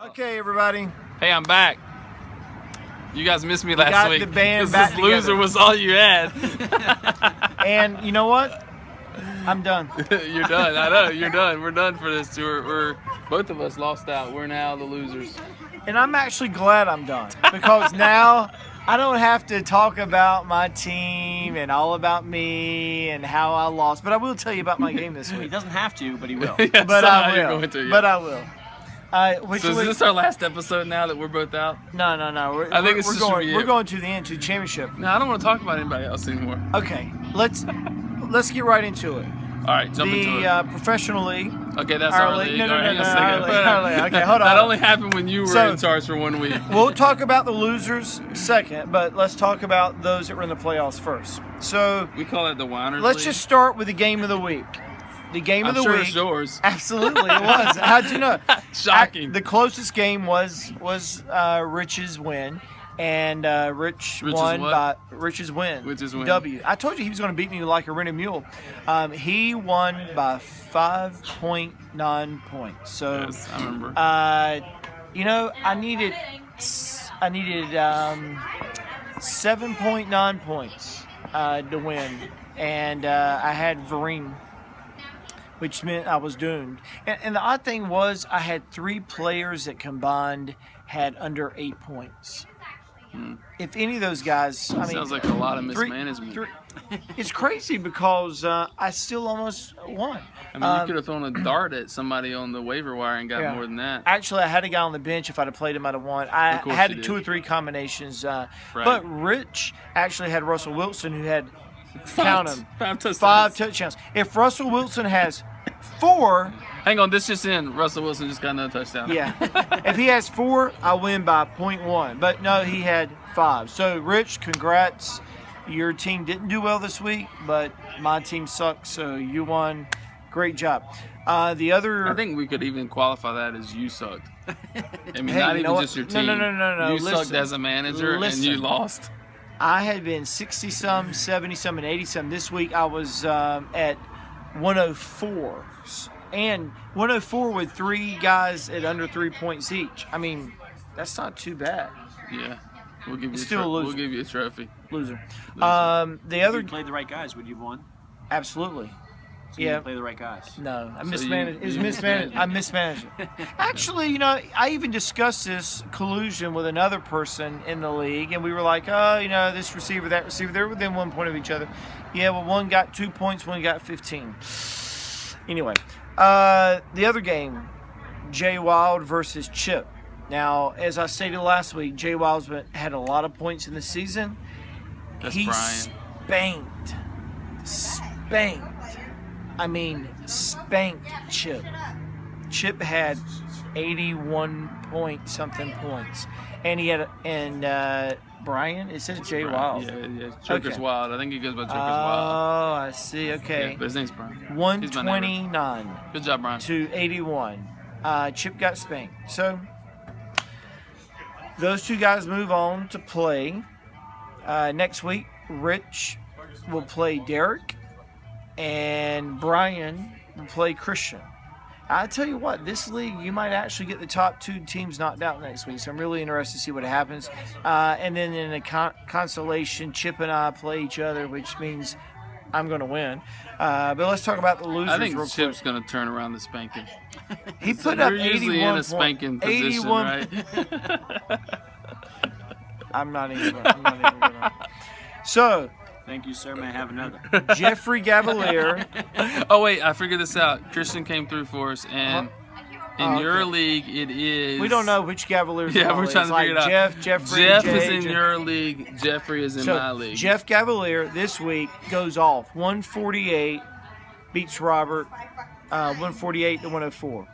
Okay, everybody. Hey, I'm back. You guys missed me last got week. the band 'cause back this loser together. was all you had. And you know what? I'm done. You're done. I know. You're done. We're done for this. We're both of us lost out. We're now the losers. And I'm actually glad I'm done because now I don't have to talk about my team and all about me and how I lost. But I will tell you about my game this He week. doesn't have to, but he will. Yeah, But somehow I will. You're going to, yeah. But I will. Which So is week? this our last episode now that we're both out? No. I think it's we're just going. should be We're it. going to the end, to the championship. No, I don't want to talk about anybody else anymore. Okay, let's get right into it. All right, jump into The it. Professional league. Okay, that's our our league- league. no, no, All right, no, hang on a no, second. our league. Okay, hold on. That only happened when you were So- in charge for 1 week. We'll talk about the losers second, but let's talk about those that were in the playoffs first. So We call it the Winers let's League. just start with the game of the week. The game I'm of the sure week. it's yours. Absolutely, it was. How'd you know? Shocking. The closest game was Rich's win, and Rich's what? by Rich's win. Rich's win. W. I told you he was going to beat me like a rented mule. He won by 5.9 points. So, Yes, I remember. I needed 7.9 points to win, and I had Varine, which meant I was doomed. And the odd thing was, I had 3 players that combined had under 8 points. If any of those guys, Sounds like a lot of three- mismanagement. it's crazy because I still almost won. I mean, you could have thrown a dart at somebody on the waiver wire and got Yeah. more than that. Actually, I had a guy on the bench. If I'd have played him, I'd have won. I Of course had you did. 2 or 3 combinations. But Rich actually had Russell Wilson, who had, count him, 5 touchdowns. 5 touchdowns. If Russell Wilson has 4, Hang on, this just in. Russell Wilson just got another touchdown. yeah. If he has 4, I win by 0.1. But no, he had 5. So, Rich, congrats. Your team didn't do well this week, but my team sucked, so you won. Great job. The other... I think we could even qualify that as you sucked. I mean, Hey, not you even know what? just your No, team. no. You Listen. sucked as a manager and you lost. I had been 60-some, 70-some, and 80-some. This week I was at 104. And 104 with 3 guys at under 3 points each. I mean, that's not too bad. Yeah. We'll give you Still a loser. We'll give you a trophy. Loser. The If other... you played the right guys, would you have won? Absolutely. So you Yeah. didn't play the right guys. No, I So mismanaged. It was you- mismanaged. I mismanaged it. Actually, I even discussed this collusion with another person in the league, and we were like, this receiver, that receiver, they're within 1 point of each other. Yeah, well, one got 2 points, one got 15. Anyway, the other game, Jay Wild versus Chip. Now, as I stated last week, Jay Wild's had a lot of points in the season. That's He Brian. spanked. I mean, spanked Chip. Chip had 81 point something points, and he had Brian. It says Jay Wild. Yeah. Choker's Okay. Wild. I think he goes by Choker's Oh, Wild. I see. Yeah, Okay, but his name's Brian. He's my neighbor. 129 Good job, Brian. to 81. Chip got spanked. So those 2 guys move on to play. Next week, Rich will play Derek, and Brian will play Christian. I tell you what, this league, you might actually get the top 2 teams knocked out next week. So I'm really interested to see what happens. And then in a consolation, Chip and I play each other, which means I'm going to win. But let's talk about the losers I think real Chip's quick. going to turn around the spanking. He put up You're 81 usually in a points. spanking position, 81 right? I'm not even gonna. So, Thank you, sir. May I have another? Jeffrey Gavalier. Oh, wait, I figured this out. Christian came through for us, and in Oh, your okay. league, it is... We don't know which Cavaliers. Yeah, are we're on. trying It's to like figure it out. Jeffrey, Jeff Jay, is in Jeff. your league. Jeffrey is in So, my league. Jeff Gavalier this week goes off 148, beats Robert 148 to 104.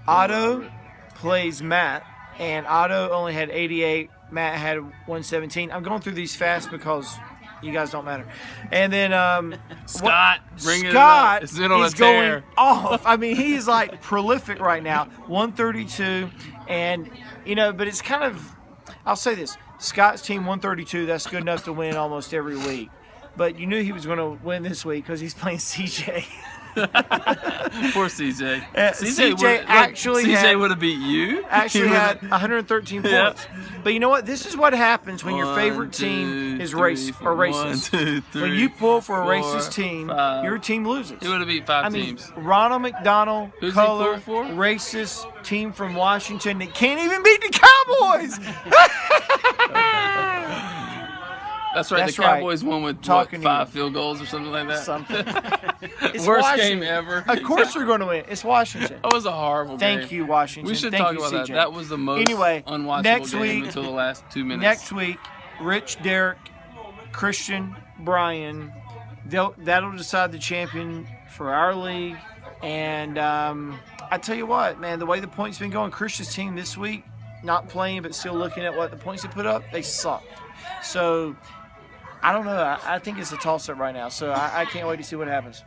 Otto plays Matt, and Otto only had 88. Matt had 117. I'm going through these fast because you guys don't matter. And then Scott, bring it Scott up. It's been on a is going tear. off. I mean, he's like prolific right now. 132, and but it's kind of. I'll say this: Scott's team 132. That's good enough to win almost every week. But you knew he was going to win this week because he's playing CJ. Poor CJ. CJ actually CJ had- would have beat you. Actually He had would've- 113 Yeah. points. But you know what? This is what happens when your favorite 1, team 2, is 3, racist or 4. racist. 1, 2, 3, When you pull for a 4, racist team, 5. your team loses. He would have beat 5 I mean, teams. Ronald McDonald, Who's he color, pulled for? racist team from Washington that can't even beat the Cowboys. That's right. That's the right. Cowboys won with Talking to 5 you. field goals or something like that. Something. It's Worst Washington. game ever. Of course they're going to win. It's Washington. That was a horrible game. Thank you, Washington. We should Thank talk you, about CJ. that. That was the most Anyway, unwatchable next game week- until the last 2 minutes. Next week, Rich, Derek, Christian, Brian, that'll decide the champion for our league. And I tell you what, man, the way the points been going, Christian's team this week, not playing but still looking at what the points they put up, they suck. So I don't know. I think it's a toss-up right now. So I can't wait to see what happens.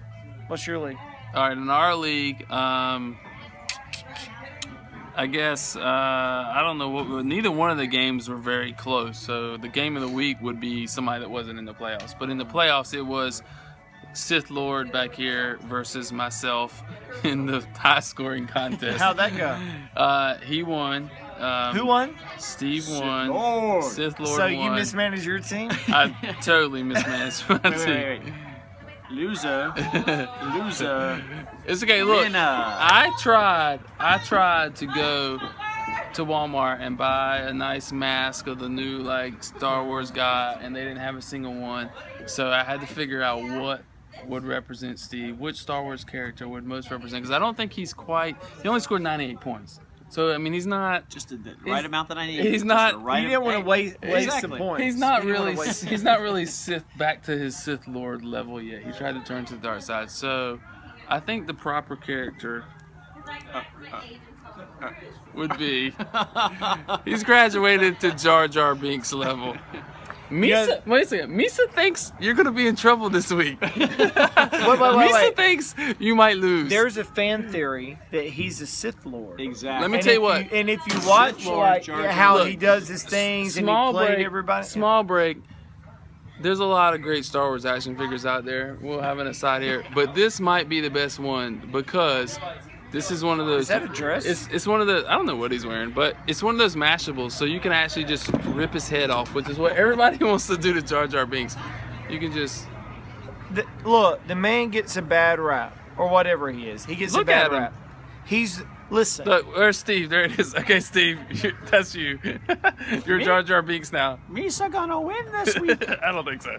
What's your league? All right, in our league, I guess I don't know what. Neither one of the games were very close. So the game of the week would be somebody that wasn't in the playoffs. But in the playoffs, it was Sith Lord back here versus myself in the high-scoring contest. How'd that go? He won. Who won? Steve won. Lord. Sith Lord So won. you mismanaged your team? I totally mismanaged my team. Wait. Loser. Loser. It's okay. Look, Winner. I tried to go to Walmart and buy a nice mask of the new like Star Wars guy, and they didn't have a single one. So I had to figure out what would represent Steve, which Star Wars character would most represent. Because I don't think he's quite. He only scored 98 points. So I mean, he's not. Just the right amount that I need. He's Just not- the right You didn't want to waste the Exactly. points. He's not You didn't really. wanna waste- He's not really Sith back to his Sith Lord level yet. He tried to turn to the dark side. So I think the proper character would be. He's graduated to Jar Jar Binks level. Misa, wait a second. Misa thinks you're gonna be in trouble this week. Misa wait. thinks you might lose. There's a fan theory that he's a Sith Lord. Exactly. Let me And tell you if what. and if you watch Lord like Jar Jar. how Look, he does his things and he played everybody. Small break. There's a lot of great Star Wars action figures out there. We'll have an aside here, but this might be the best one because this is one of those. Is that a dress? It's one of the. I don't know what he's wearing, but it's one of those mashables, so you can actually just rip his head off, which is what everybody wants to do to Jar Jar Binks. You can just Look, the man gets a bad rap or whatever he is. He gets Look a bad at him. rap. Listen. look. Where's Steve? There it is. Okay, Steve, that's you. You're Me? Jar Jar Binks now. Misa gonna win this week. I don't think so.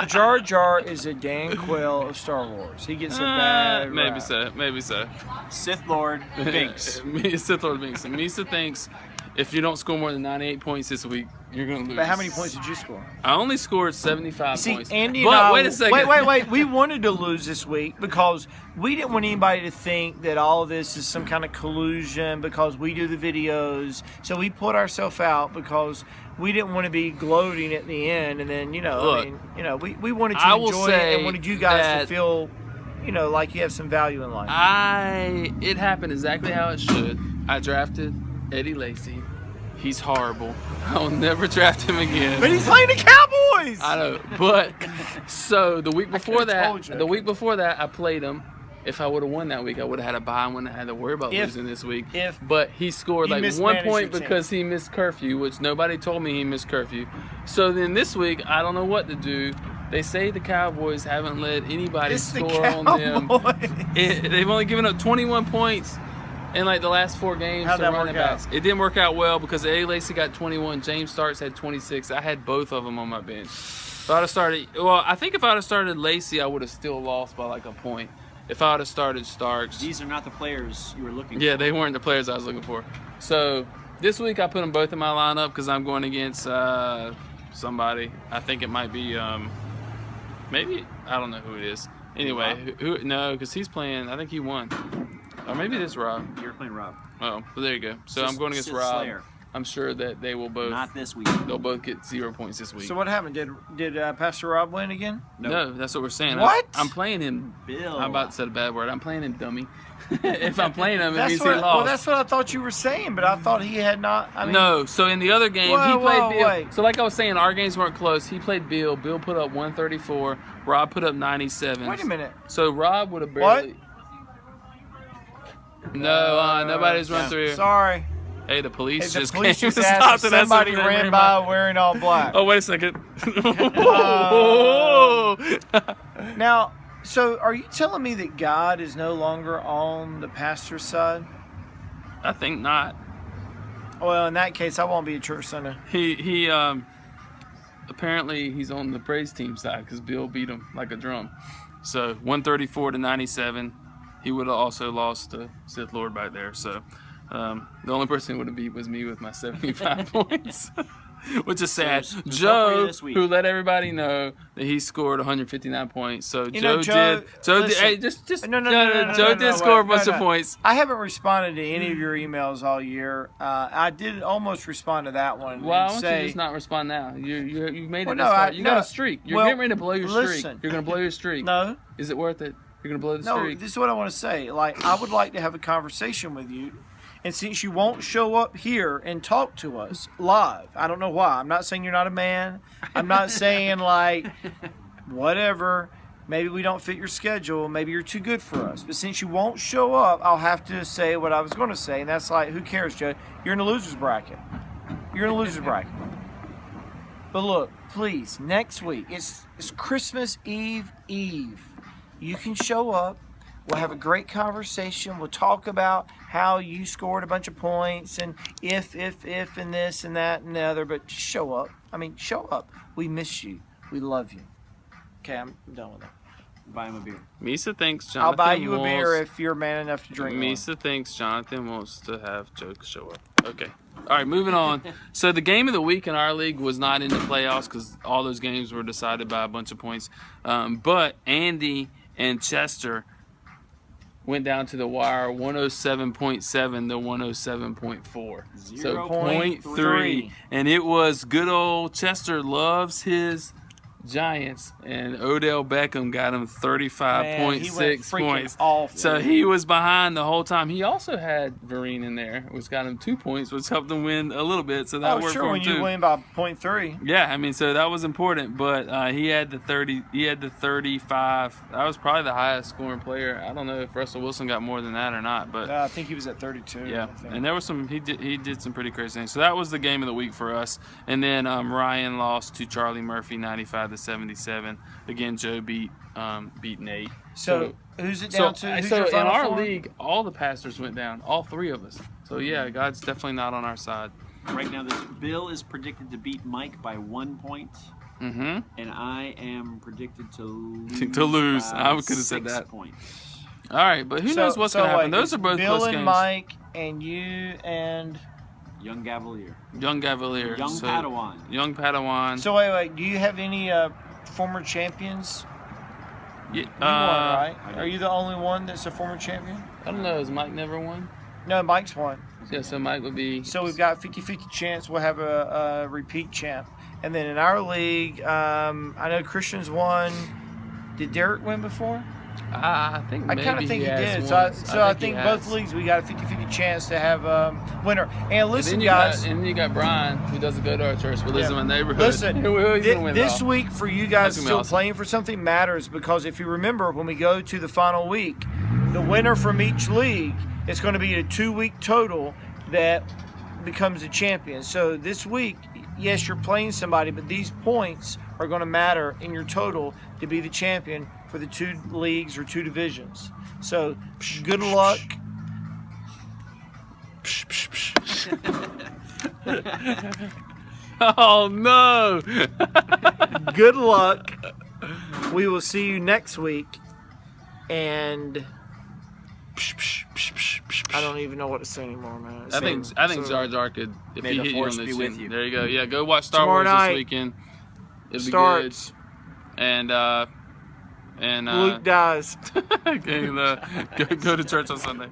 Jar Jar is a Dan Quill of Star Wars. He gets a bad Maybe rap. so. Maybe so. Sith Lord Binks. Sith Lord Binks. And Misa thinks if you don't score more than 98 points this week, you're going to lose. But how many points did you score? I only scored 75 See, points. Andy but and I, wait a second. Wait. We wanted to lose this week because we didn't want anybody to think that all of this is some kind of collusion because we do the videos. So we put ourselves out because we didn't want to be gloating at the end. And then, Look, we wanted to I will enjoy it say and wanted you guys to that- feel, like you have some value in life. It happened exactly how it should. I drafted Eddie Lacy. He's horrible. I'll never draft him again. But he's playing the Cowboys! I know, but so the week before could've told that, you. the week before that, I played him. If I would have won that week, I would have had a bye and wouldn't have had to worry about losing this week. But he scored You like 1 mismanaged point your team. because he missed curfew, which nobody told me he missed curfew. So then this week, I don't know what to do. They say the Cowboys haven't let anybody It's the score on them. Cowboys. They've only given up 21 points in like the last 4 games How'd to that running work out? backs. It didn't work out well because Eddie Lacy got 21, James Starks had 26. I had both of them on my bench. If I'd have started, I think if I'd have started Lacy, I would have still lost by like a point. If I would have started Starks, These are not the players you were looking yeah, they weren't the players I was looking for. So this week I put them both in my lineup because I'm going against somebody. I think it might be maybe I don't know who it is. Anyway, no, because he's playing. I think he won, or maybe it is Rob. for. You're playing Rob. Oh, well, there you go. So I'm going against Sith Rob. Slayer. I'm sure that they will both. Not this week. They'll both get 0 points this week. So what happened? Did Pastor Rob win again? No, that's what we're saying. What? I'm playing him. Bill. I'm about to say a bad word. I'm playing him dummy. If I'm playing him, it That's means what. he lost. Well, that's what I thought you were saying, but I thought he had not. I mean, No, so in the other game, Whoa, he played whoa, Bill. wait. So like I was saying, our games weren't close. He played Bill. Bill put up 134. Rob put up 97. Wait a minute. So Rob would have barely. No, nobody's run no. through here. Sorry. Hey, the police Hey, the just police came just and asked stopped if and that's somebody what they ran by wearing all black. Oh, wait a second. Now, so are you telling me that God is no longer on the pastor's side? I think not. Well, in that case, I won't be at church Sunday. He apparently he's on the praise team side because Bill beat him like a drum. So 134 to 97. He would have also lost to Sith Lord back there. So the only person who would have beat was me with my 75 points, which is sad. There's hope for you Joe, this week. who let everybody know that he scored 159 points. So You know, Joe did. listen. Hey, just No, Joe did score a bunch of no. points. I haven't responded to any of your emails all year. I did almost respond to that one. Why and don't say, you just not respond now? You made it Well, this no, far. You got no. a streak. You're Well, getting ready to blow your streak. listen. You're gonna blow your streak. No, Is it worth it? You're gonna blow the no. streak. This is what I want to say. Like, I would like to have a conversation with you. And since you won't show up here and talk to us live, I don't know why. I'm not saying you're not a man. I'm not saying, like, whatever. Maybe we don't fit your schedule. Maybe you're too good for us. But since you won't show up, I'll have to say what I was going to say. And that's like, who cares, Joe? You're in the loser's bracket. You're in the loser's bracket. But look, please, next week, it's Christmas Eve. You can show up. We'll have a great conversation. We'll talk about how you scored a bunch of points and if, and this and that and the other. But just show up. I mean, show up. We miss you. We love you. Okay, I'm done with that. Buy him a beer. Misa thinks Jonathan I'll buy you a wants, beer if you're man enough to drink one. Misa thinks Jonathan wants to have Joke show up. Okay. All right, moving on. So the game of the week in our league was not in the playoffs because all those games were decided by a bunch of points. But Andy and Chester went down to the wire 107.7 to 107.4. So 0.3. And it was good old Chester loves his Giants, and Odell Beckham got him 35.6 points. Off, So he was behind the whole time. He also had Vereen in there, which got him 2 points, which helped him win a little bit. So that worked sure, for him when too. you win by 0.3. Yeah, I mean, so that was important. But he had the 30. He had the 35. That was probably the highest scoring player. I don't know if Russell Wilson got more than that or not, but I think he was at 32. yeah. I think. And there was some. He did some pretty crazy things. So that was the game of the week for us. And then Ryan lost to Charlie Murphy, 95 to 77. Again, Joe beat Nate. So who's it down to? Who's So your in final our four? league, all the pastors went down, all three of us. So yeah, God's definitely not on our side. Right now, this Bill is predicted to beat Mike by 1 point, Mm-hmm. and I am predicted to lose. To lose. by I could have said 6 that. points. All right, but who knows what's going to happen? Those are both Bill close and games. Mike and you and. Young Cavalier. Young Cavalier. Young so, Padawan. Young Padawan. So wait. Do you have any former champions? Yeah, You won, right? I do. Are you the only one that's a former champion? I don't know. Has Mike never won? No, Mike's won. Yeah, so Mike would be. So we've got 50-50 chance we'll have a repeat champ. And then in our league, I know Christian's won. Did Derek win before? I think I maybe kind of think he has did. once. So I he think has. both leagues we got a 50-50 chance to have winner. And And listen, then you guys. got, and then you got Brian, who doesn't go to our church, but lives in my neighborhood. Listen, He's gonna win it this all. week for you That's guys gonna be still awesome. playing for something matters because if you remember when we go to the final week, the winner from each league is going to be a 2-week total that becomes a champion. So this week, yes, you're playing somebody, but these points are going to matter in your total to be the champion for the 2 leagues or 2 divisions. So good luck. Oh no! Good luck. We will see you next week. And I don't even know what to say anymore, man. I think Jar Jar could, if May he the hit you force on the be chin. with you. There you go. Yeah, go watch Star Tomorrow Wars night this weekend. It'll starts. be good. And Luke dies. go to church on Sunday.